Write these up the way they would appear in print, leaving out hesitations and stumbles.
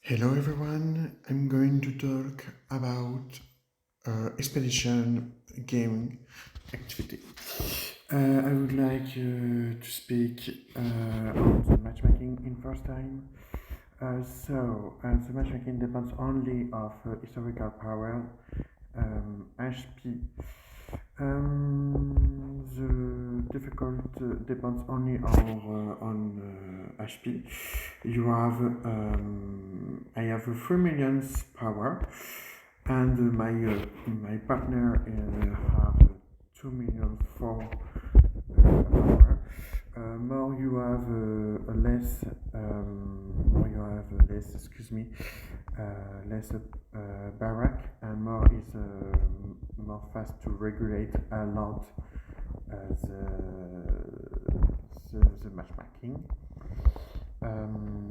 Hello everyone, I'm going to talk about expedition gaming activity. I would like to speak on the matchmaking in first time. The matchmaking depends only of historical power, HP. The difficult depends only on HP. I have 3 million power, and my partner have 2 million power. More you have less, more you have less. Excuse me, less barrack, and more is more fast to regulate a lot the matchmaking.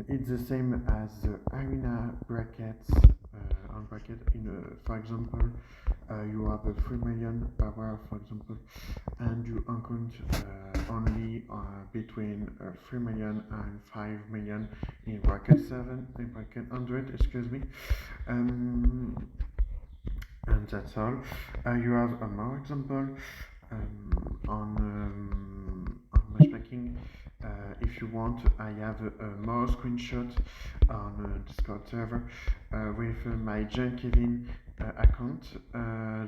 It's the same as the arena brackets. On bracket, for example, you have a 3 million power, for example, and you encounter only between 3 million and 5 million in bracket 7, in bracket 100, excuse me. And that's all. You have a more example on matchmaking. If you want, I have more screenshot on Discord server with my John Kevin account.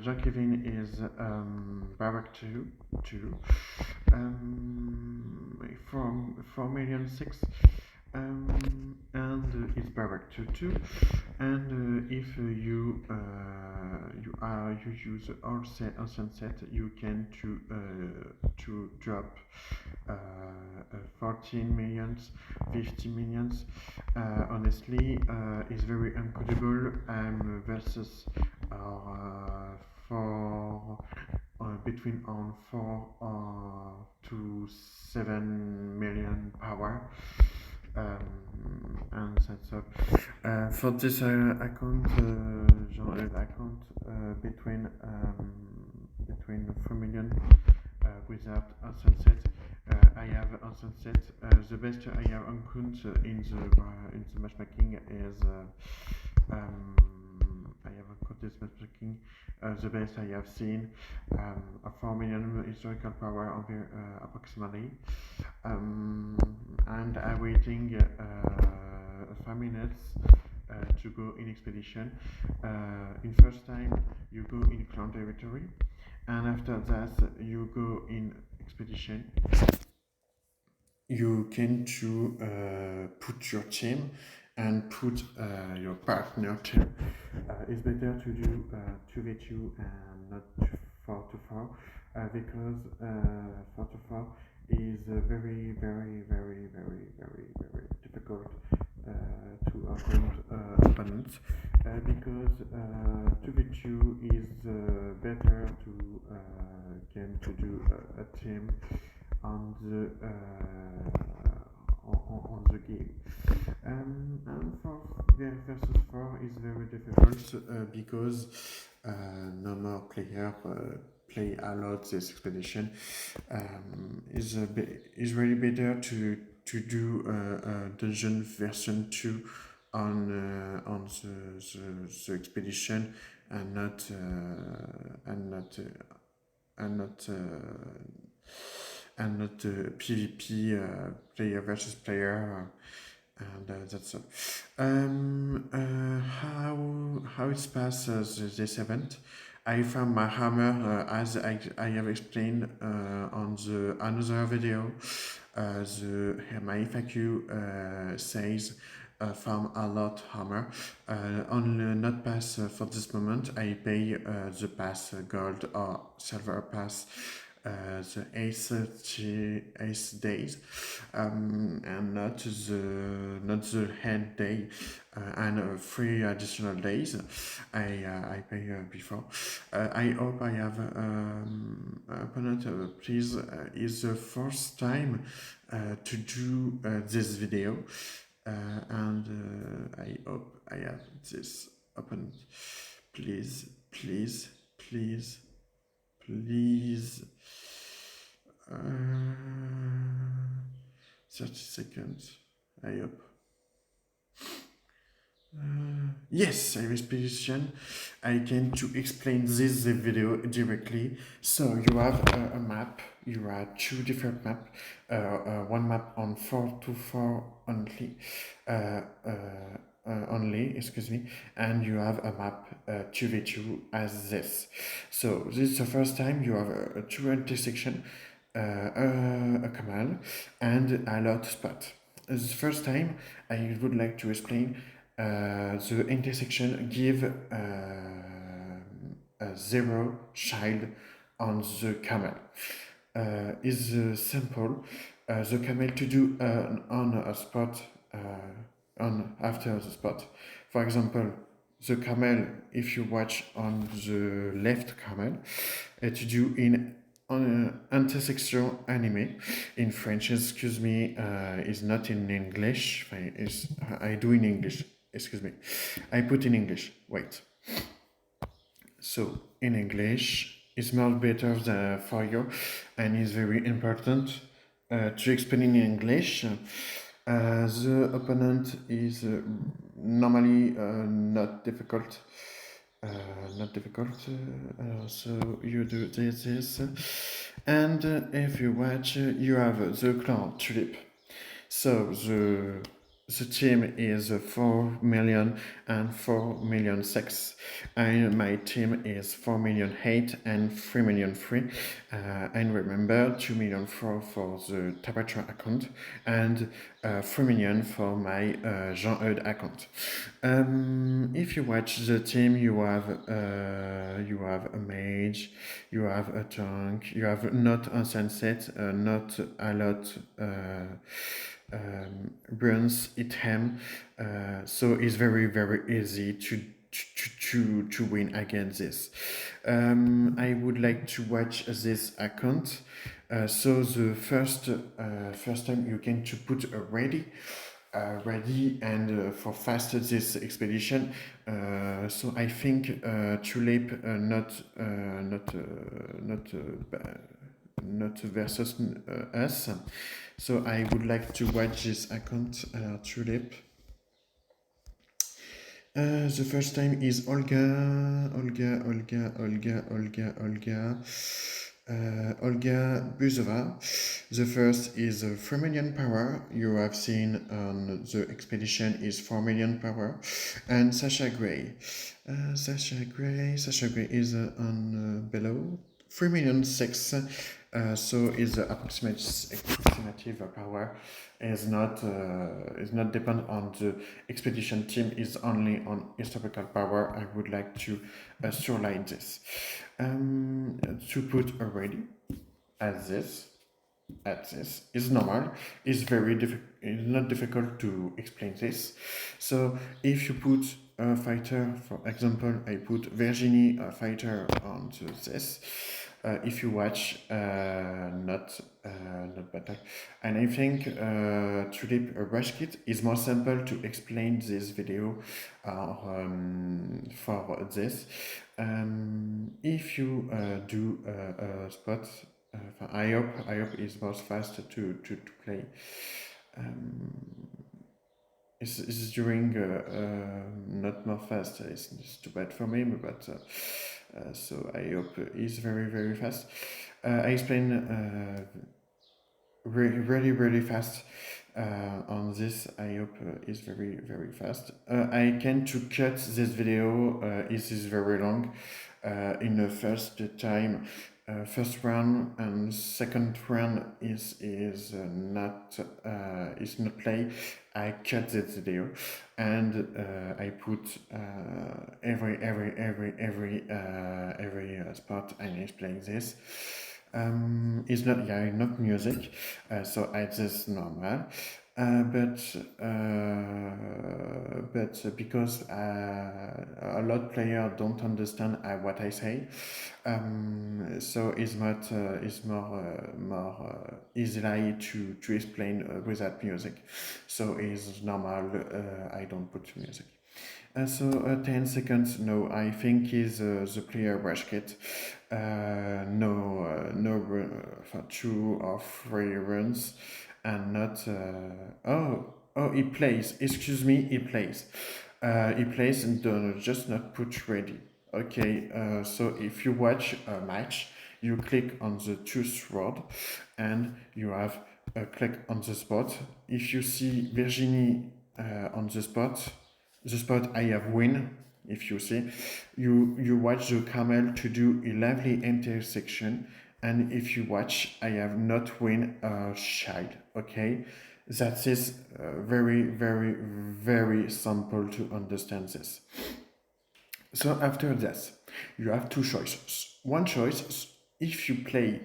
John Kevin is Barak 2 from 4 million 6, and it's Barak 2 and if you use all sunset, you can to drop 14 millions, 50 millions. Honestly, it's very incredible. Versus for between on 4 to 7 million power. And that's all. For this account, general account, between 3 million without a sunset. I have a sunset. The best I have account in the matchmaking is I have account this matchmaking. The best I have seen a 4 million historical power over approximately. And I'm waiting 5 minutes to go in expedition. In first time you go in clan territory, and after that you go in expedition. You can to put your team and put your partner team. It's better to do 2v2 and not 4 to 4 because 4 to 4 is very difficult to account opponents because 2v2 is better to can to do a team on the game. And for versus 4 is very difficult because no more player play a lot this expedition. Is really better to do dungeon version 2 on the expedition and not and not and not and not PvP player versus player. And that's all. How it passes this event? I found my hammer as I have explained on the another video. My FAQ says farm a lot hammer. On not pass for this moment. I pay the pass gold or silver pass. The 8 days, and not the hand day, and 3 additional days. I pay before. I hope I have opponent. Please, is the first time to do this video, and I hope I have this opponent. Please, please, please, please. 30 seconds. I hope. Yes, I have expedition. I can to explain this video directly. So you have a map. You have two different map. One map on 4 to 4 only. Uh, uh, only, excuse me, and you have a map 2v2 as this. So this is the first time you have a two intersection, a canal, and a lot spot. This is the first time I would like to explain the intersection give a zero child on the camel. Is simple. The camel to do on a spot on after the spot. For example, the camel, if you watch on the left camel, to do in intersection anime in French, excuse me, is not in English. I do in English. Excuse me. I put in English. Wait. So in English is much better for you, and is very important to explain in English. The opponent is normally not difficult. Not difficult. So you do this, and if you watch, you have the clan tulip. So the team is 4 million and 4 million 6, and my team is 4 million 8 and 3 million 3. And remember 2 million 4 for the Tabatra account and 3 million for my Jean-Eudes account. If you watch the team, you have a mage, you have a tank, you have not a sunset, not a lot burns it him, so it's very easy to win against this. I would like to watch this account. So the first time you can to put a ready and for fast this expedition. So I think Tulip not versus us. So I would like to watch this account Tulip. The first time is Olga Buzova. The first is 4 million power. You have seen on the expedition is 4 million power. And Sasha Gray. Sasha Gray is on below 3 million 6. So is the approximative power is not depend on the expedition team, is only on historical power. I would like to surline this to put already as this is normal. It's very difficult. It's not difficult to explain this. So if you put a fighter, for example, I put Virginie a fighter onto this. If you watch, not battle, and I think Tulip Rush Kit is more simple to explain this video for this. If you do a spot, I hope it's more fast to play. It's during not more fast. It's too bad for me, but so I hope it's very fast. I explain really fast on this. I hope it's very fast. I can to cut this video. It is very long. In the first time, first round and second round is not play. I cut this video and I put every spot and explain this. It's not music, so it's just normal. But because a lot of players don't understand what I say, so it's more easily to explain without music. So it's normal. I don't put music. So 10 seconds. No, I think is the player rush kit. No for 2 or 3 runs, and not. Oh, he plays. Excuse me, he plays. he plays and just not put ready. Okay, so if you watch a match, you click on the choose rod and you have a click on the spot. If you see Virginie on the spot I have win. If you see, you watch the camel to do a lovely intersection, and if you watch, I have not win a child. Okay, that is very, very, very simple to understand this. So after this, you have two choices. One choice, if you play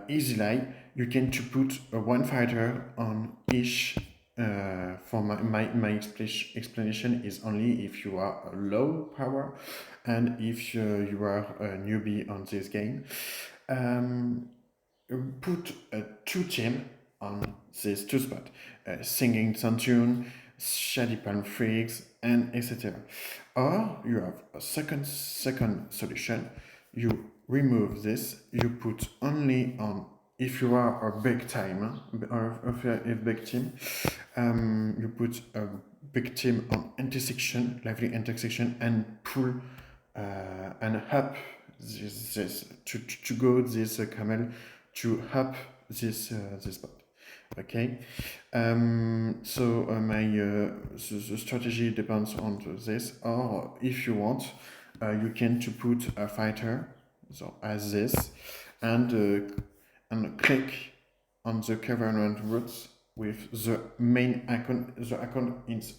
easily, you can to put one fighter on each. For my explanation is only if you are a low power and if you are a newbie on this game. Um, put two team on this two spot, singing some tune, shady palm freaks, and etc. Or you have a second solution. You remove this. You put only on if you are a big time or a big team. You put a big team on intersection, lively intersection, and pull and up this to go this camel to help this bot. Okay, so the strategy depends on this. Or if you want, you can to put a fighter so as this and click on the covenant roots with the main icon. The icon is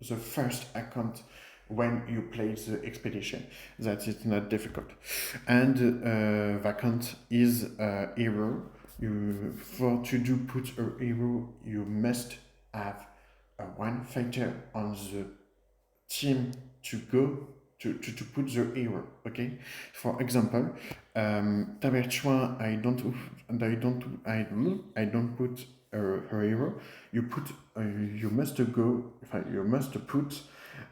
the first account when you play the expedition. That is not difficult. And vacant is a hero. For to do put a hero, you must have one fighter on the team to go to put the hero. Okay. For example, Taberchuan, I don't put her hero. You put you must go. You must put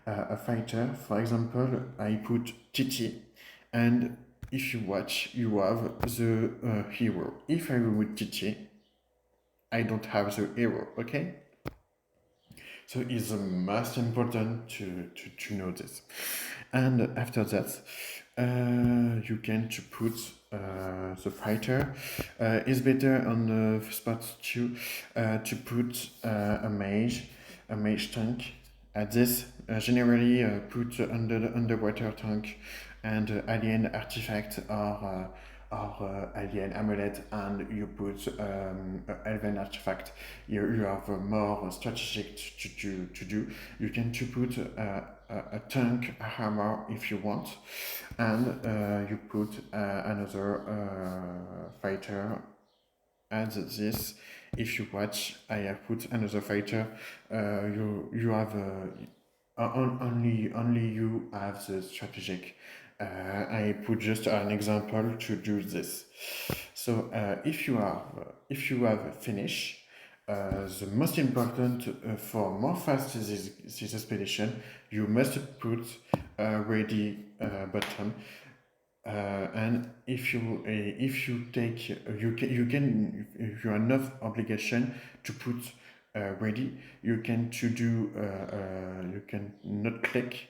a fighter. For example, I put Titi, and if you watch, you have the hero. If I go with Titi, I don't have the hero. Okay. So it's the most important to know this. And after that, you can to put the fighter. It's better on the spot two to put a mage tank. At this, generally put under the underwater tank and alien artifact or alien amulet, and you put elven artifact. You have more strategic to do. You can to put a tank, a hammer if you want, and you put another fighter. And this, if you watch, I have put another fighter. You have only you have the strategic. I put just an example to do this. So if you have finished, the most important for more fast this expedition, you must put ready button. And if you take you can if you have enough obligation to put ready, you can to do you can not click.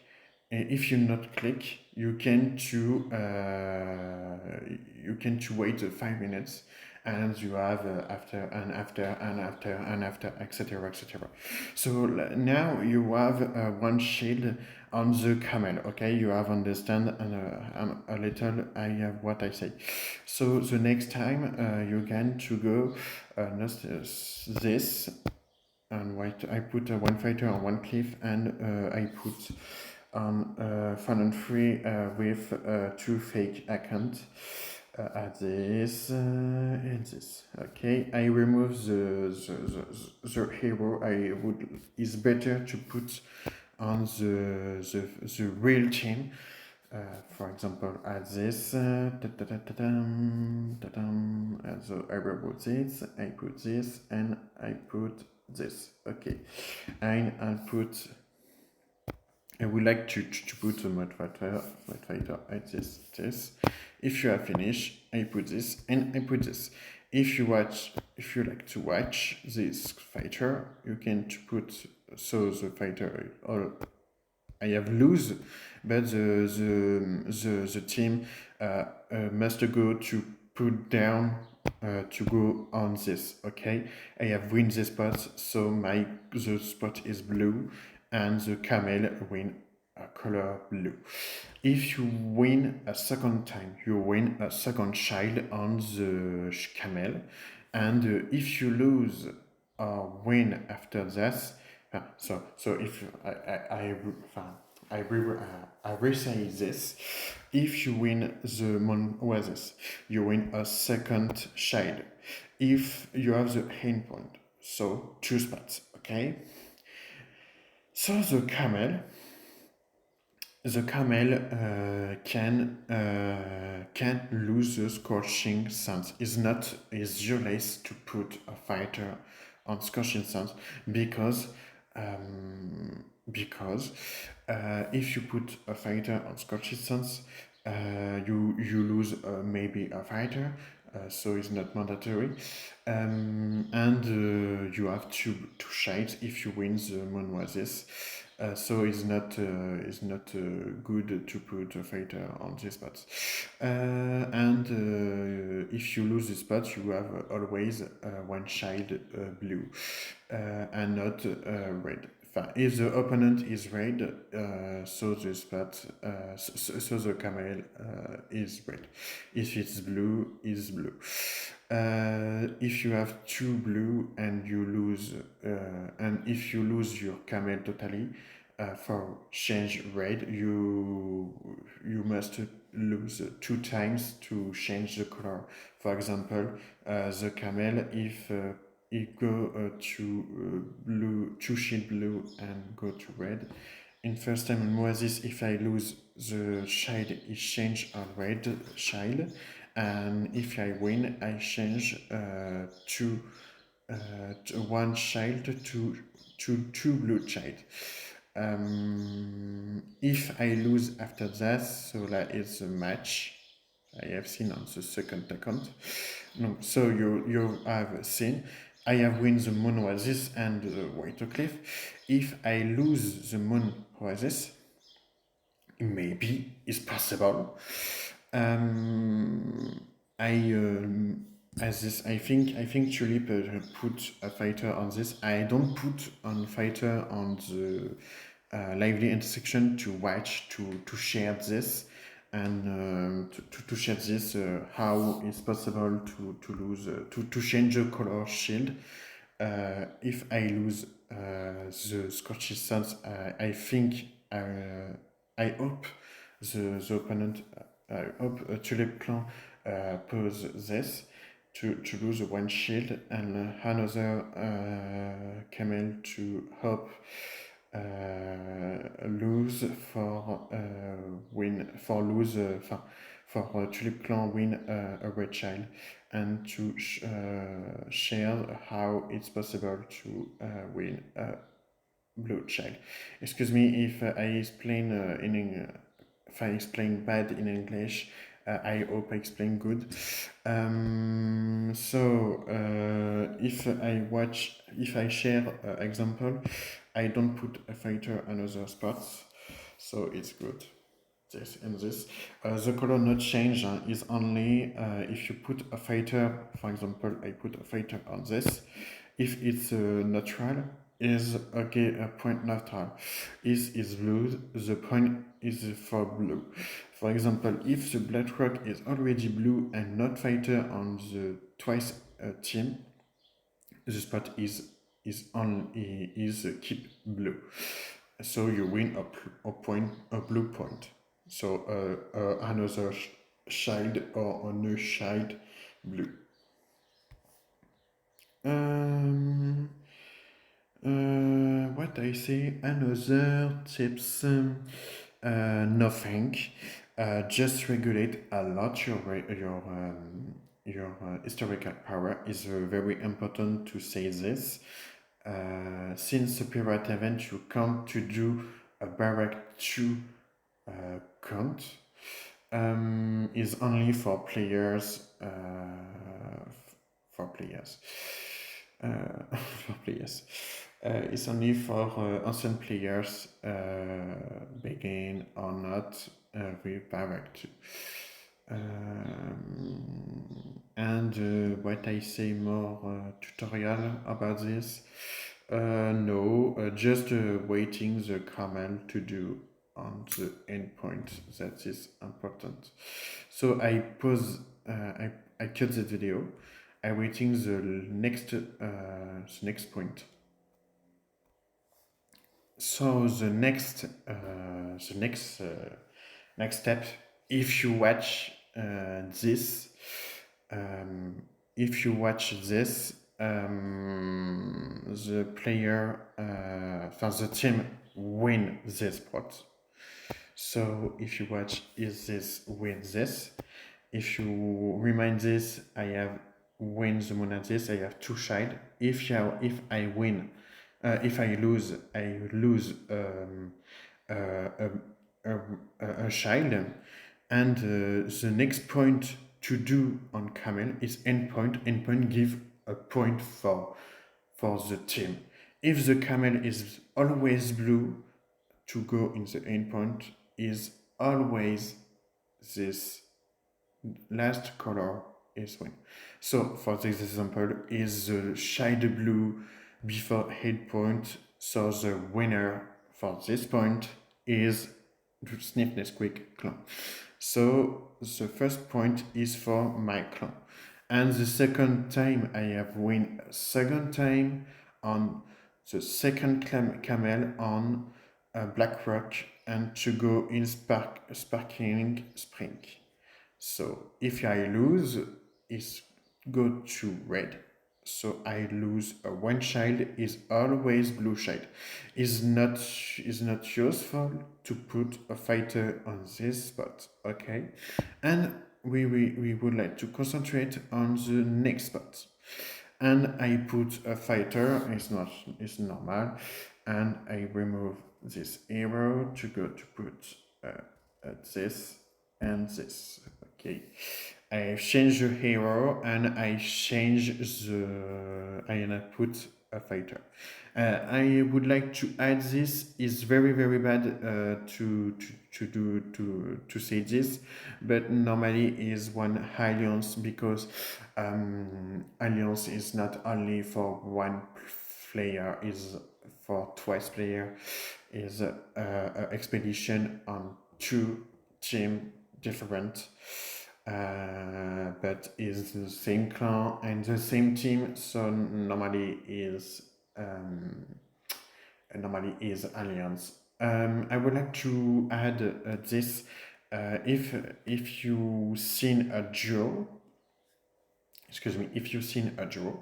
If you not click, you can to wait 5 minutes, and you have after and after and after and after, etc., etc. So now you have one shield on the camel. Okay, you have understand a little. I have what I say. So the next time you can to go not this. And wait, I put one fighter on one cliff, and I put on fun and free with two fake accounts at this and this. Okay, I remove the hero. I would is better to put on the real team. For example, at this, so I remove this, I put this, and I put this. Okay, and I put. I would like to put a mod fighter at this. If you have finished, I put this and I put this. If you like to watch this fighter, you can put so the fighter all I have lose, but the team must go to put down to go on this. Okay, I have win the spot, so the spot is blue, and the camel win color blue. If you win a second time, you win a second child on the camel, and if you lose or win after this, so if I will say this, if you win the Mon Oasis, you win a second child. If you have the end point, so two spots, okay? So the camel can lose the scorching suns. Is useless to put a fighter on scorching suns because um, because if you put a fighter on scorching suns, you lose maybe a fighter. So it's not mandatory, and you have two shades if you win the Moon Oasis. So it's not good to put a fighter on this spot. And if you lose this spot, you have always one child blue and not red. If the opponent is red, so the spot, so the camel is red. If it's blue, is blue. If you have two blue and you lose, and if you lose your camel totally, for change red, you must lose two times to change the color. For example, the camel, if it go to blue, to shade blue and go to red. In first time in Oasis, if I lose, the shade is changed a red shade, and if I win, I change one child to two blue child. If I lose after that, so that is a match. I have seen on the second account. No, so you have seen. I have win the Moon Oasis and the White Cliff. If I lose the Moon Oasis, maybe it's possible. I as this I think Tulip put a fighter on this. I don't put on fighter on the lively intersection to watch to share this and to share this how it's possible to lose to change the color shield. If I lose the Scorched Suns, I think I hope the opponent, I hope Tulip Clan pose this to lose one shield and another camel to hope lose for win for lose for Tulip Clan win a red child and to share how it's possible to win a blue child. Excuse me if I explain if I explain bad in English. I hope I explain good. If I share example, I don't put a fighter on other spots, so it's good. This and this. The color not change is only if you put a fighter. For example, I put a fighter on this. If it's neutral, is okay. A point neutral is blue. The point is for blue. For example, if the black rock is already blue and not fighter on the twice team, the spot is keep blue. So you win a blue point. So another child or a new child blue. What I say? Another tips? Nothing. Just regulate a lot your historical power. Is very important to say this. Since the pirate event, you come to do a barrack 2 count. Is only for players. For players. For players. It's only for ancient players, begin or not, with direct. And what I say more tutorial about this? No, just waiting the command to do on the endpoint. That is important. So I pause. I cut the video. I waiting the next point. So next step, if you watch this, um, if you watch this, the player, for the team win this pot. So if you watch, is this win this? If you remind this, I have win the moon at this. I have two child. If I win, if I lose, I lose a, a child. And the next point to do on camel is endpoint. Endpoint give a point for the team. If the camel is always blue, to go in the endpoint is always this last color is win. So for this example is the shade blue before head point. So the winner for this point is Sniff Nesquik clan. So the first point is for my clan. And the second time I have win a second time on the second camel on Black Rock and to go in Sparkling Spring. So if I lose, it's go to red. So I lose a one child is always blue child. Is not useful to put a fighter on this spot. Okay, and we would like to concentrate on the next spot. And I put a fighter. It's normal, and I remove this arrow to go to put this and this. Okay, I change the hero and I change the. I put a fighter. I would like to add this. Is very bad to say this, but normally is one alliance because alliance is not only for one player, is for twice player, is a expedition on two team different, but is the same clan and the same team. So normally is alliance. I would like to add this. If you seen a draw, excuse me, if you seen a draw,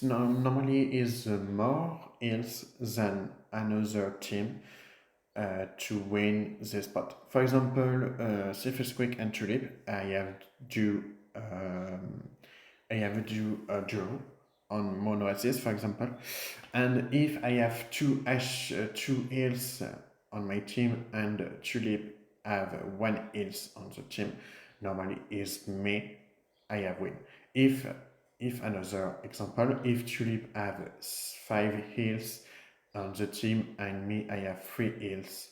normally is more else than another team to win this spot. For example, Surface Quick and Tulip, I have do a draw on mono assist, for example, and if I have two hills on my team and Tulip have one hills on the team, normally is me, I have win. If another example, if Tulip have 5 hills on the team and me I have 3 hills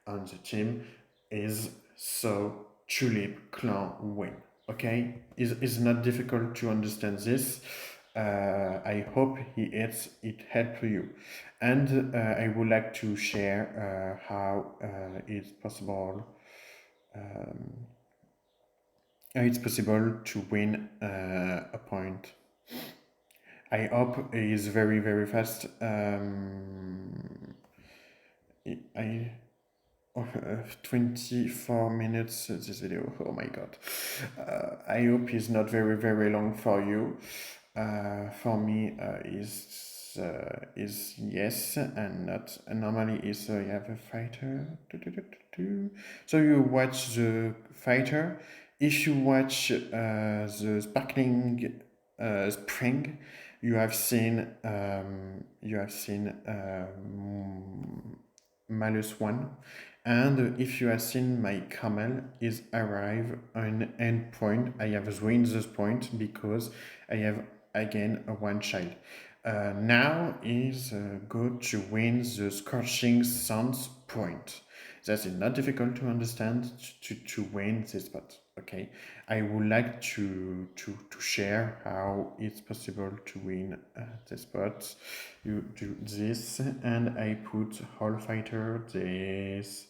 on the team, is so Tulip clan win. Okay, is not difficult to understand this. I hope it helped you, and I would like to share how it's possible to win a point. I hope it is very fast. I 24 minutes this video. Oh my god. I hope it's not very long for you. For me, is yes and not. And normally is you have a fighter. So you watch the fighter. If you watch the sparkling spring, you have seen -1, and if you have seen my camel is arrive on end point, I have win this point because I have again one child. Now is go to win the scorching suns point. That is not difficult to understand to win this spot. Okay, I would like to share how it's possible to win this spot. You do this, and I put whole fighter this.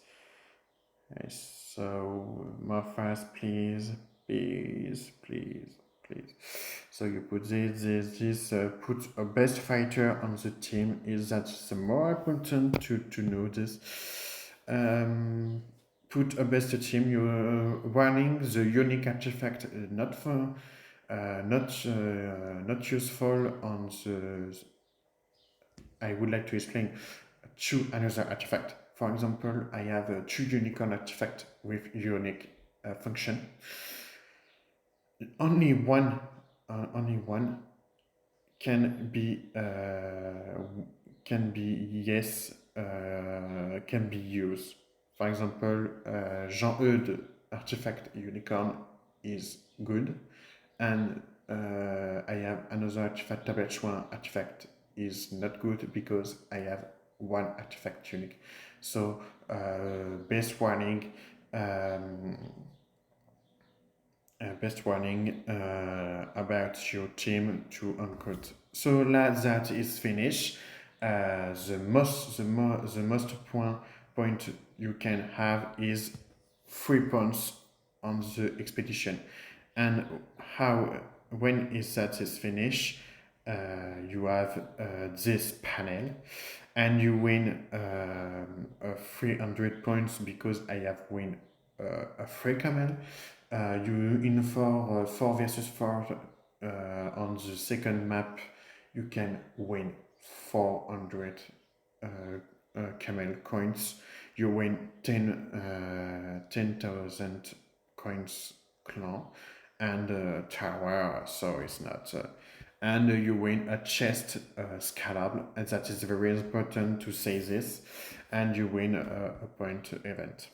So more fast, please, please, please, please. So you put put a best fighter on the team. Is that the more important to know this? Put a best team. You warning the unique artifact not for not useful on the. I would like to explain to another artifact. For example, I have two unicorn artifact with unique function. Only one can be yes can be used. For example, Jean-Eudes artifact unicorn is good, and I have another artifact tablet one artifact is not good because I have one artifact unique. So best warning. Best warning about your team to unquote. So that is finished. The most point you can have is 3 points on the expedition, and how when is that is finished, you have this panel, and you win 300 points because I have win a free camel. You in for 4 versus 4 on the second map, you can win 400 camel coins. You win 10,000 coins clan and tower, so it's not. And you win a chest scalable, and that is very important to say this. And you win a point event.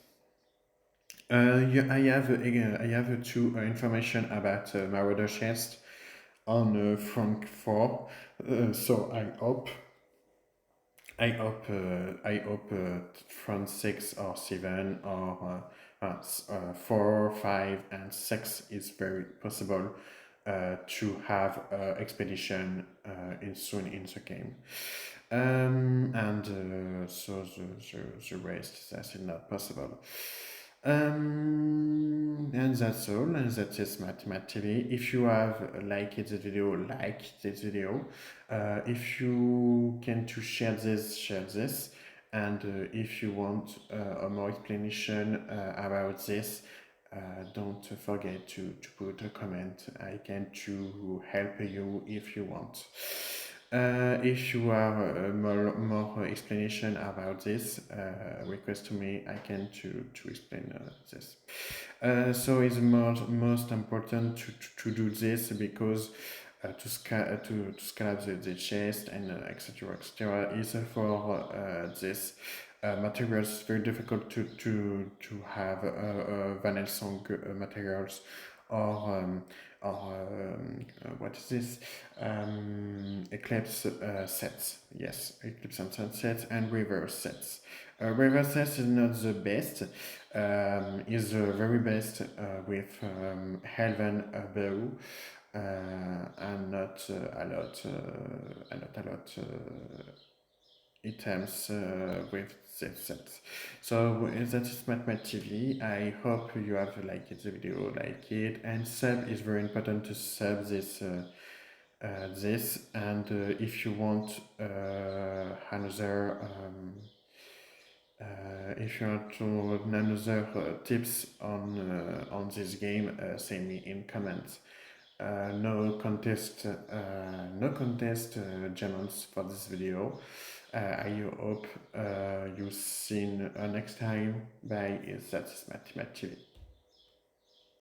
I have two information about Marauder chest on Frank 4. So I hope front 6 or 7 or 4, 5, and 6 is very possible to have expedition soon in the game. So the rest, that's not possible. And that's all, and that is Mathemath TV. If you have liked this video, like this video. If you can to share this. And if you want a more explanation about this, don't forget to put a comment. I can to help you if you want. If you have more explanation about this, request to me. I can to explain this. So it's most important to do this because to scale up the chest and etc is for this materials very difficult to have vanilla song materials or what is this eclipse sets. Yes, eclipse and sunsets and reverse sets. Reverse sets is not the best. Is the very best with Helven bow. And not a lot items with this set. So that is Mathemath TV. I hope you have liked the video, and sub is very important to sub this and if you want another if you want to another tips on this game, send me in comments. No contest Germans for this video. I hope you seen next time. Bye. That's Mathemath TV.